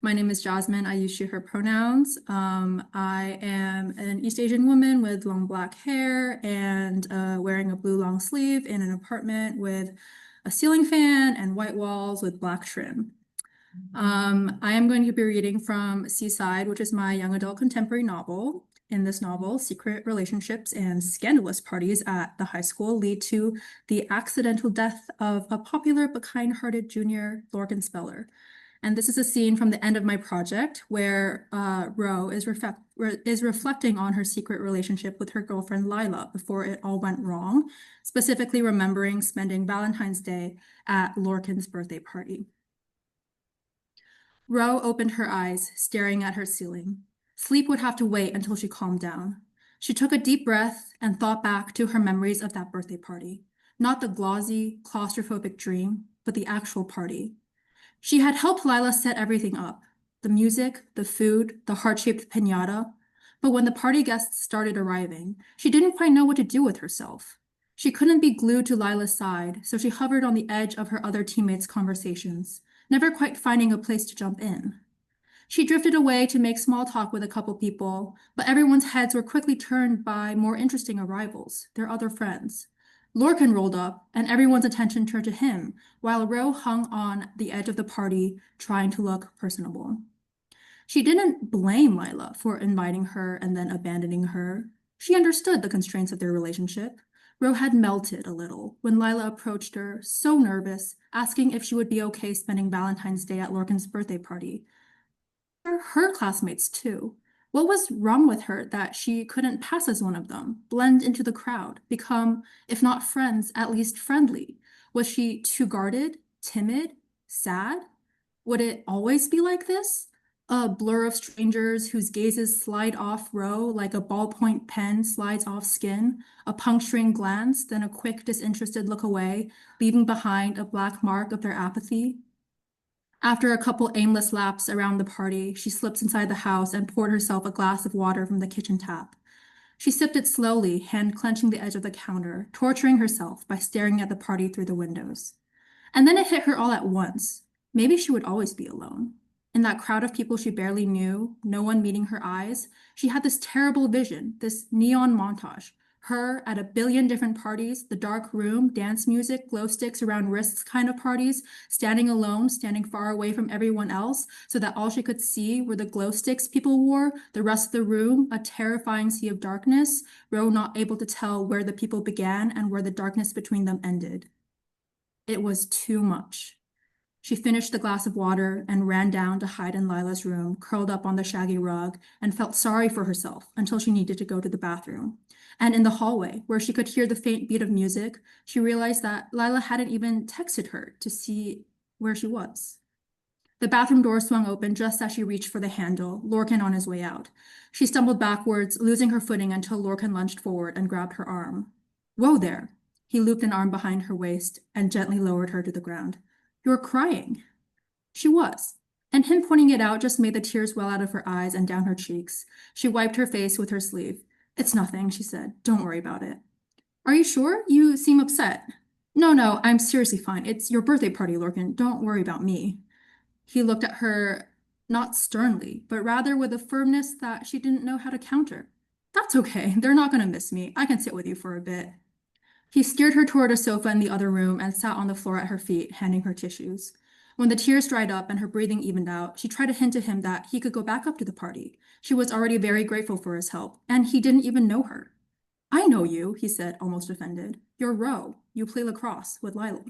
My name is Jasmin. I use she, her pronouns. I am an East Asian woman with long black hair and wearing a blue long sleeve in an apartment with a ceiling fan and white walls with black trim. I am going to be reading from Seaside, which is my young adult contemporary novel. In this novel, secret relationships and scandalous parties at the high school lead to the accidental death of a popular but kind-hearted junior Lorcan Speller. And this is a scene from the end of my project where Ro is reflecting on her secret relationship with her girlfriend Lila before it all went wrong, specifically remembering spending Valentine's Day at Lorcan's birthday party. Ro opened her eyes, staring at her ceiling. Sleep would have to wait until she calmed down. She took a deep breath and thought back to her memories of that birthday party. Not the gauzy, claustrophobic dream, but the actual party. She had helped Lila set everything up, the music, the food, the heart-shaped piñata. But when the party guests started arriving, she didn't quite know what to do with herself. She couldn't be glued to Lila's side, so she hovered on the edge of her other teammates' conversations, never quite finding a place to jump in. She drifted away to make small talk with a couple people, but everyone's heads were quickly turned by more interesting arrivals, their other friends. Lorcan rolled up, and everyone's attention turned to him, while Ro hung on the edge of the party, trying to look personable. She didn't blame Lila for inviting her and then abandoning her. She understood the constraints of their relationship. Ro had melted a little when Lila approached her, so nervous, asking if she would be okay spending Valentine's Day at Lorcan's birthday party. Her classmates too. What was wrong with her that she couldn't pass as one of them, blend into the crowd, become, if not friends, at least friendly? Was she too guarded, timid, sad? Would it always be like this? A blur of strangers whose gazes slide off Ro like a ballpoint pen slides off skin, a puncturing glance, then a quick, disinterested look away, leaving behind a black mark of their apathy. After a couple aimless laps around the party, she slipped inside the house and poured herself a glass of water from the kitchen tap. She sipped it slowly, hand clenching the edge of the counter, torturing herself by staring at the party through the windows. And then it hit her all at once. Maybe she would always be alone. In that crowd of people she barely knew, no one meeting her eyes, she had this terrible vision, this neon montage. Her at a billion different parties, the dark room, dance music, glow sticks around wrists kind of parties, standing alone, standing far away from everyone else, so that all she could see were the glow sticks people wore, the rest of the room, a terrifying sea of darkness, Ro not able to tell where the people began and where the darkness between them ended. It was too much. She finished the glass of water and ran down to hide in Lila's room, curled up on the shaggy rug, and felt sorry for herself until she needed to go to the bathroom. And in the hallway, where she could hear the faint beat of music, she realized that Lila hadn't even texted her to see where she was. The bathroom door swung open just as she reached for the handle, Lorcan on his way out. She stumbled backwards, losing her footing until Lorcan lunged forward and grabbed her arm. Whoa there! He looped an arm behind her waist and gently lowered her to the ground. You're crying. She was, and him pointing it out just made the tears well out of her eyes and down her cheeks. She wiped her face with her sleeve. It's nothing, she said. Don't worry about it. Are you sure? You seem upset. No, I'm seriously fine. It's your birthday party, Lorcan. Don't worry about me. He looked at her not sternly, but rather with a firmness that she didn't know how to counter. That's okay. They're not going to miss me. I can sit with you for a bit. He steered her toward a sofa in the other room and sat on the floor at her feet, handing her tissues. When the tears dried up and her breathing evened out, she tried to hint to him that he could go back up to the party. She was already very grateful for his help, and he didn't even know her. I know you, he said, almost offended. You're Ro. You play lacrosse with Lila.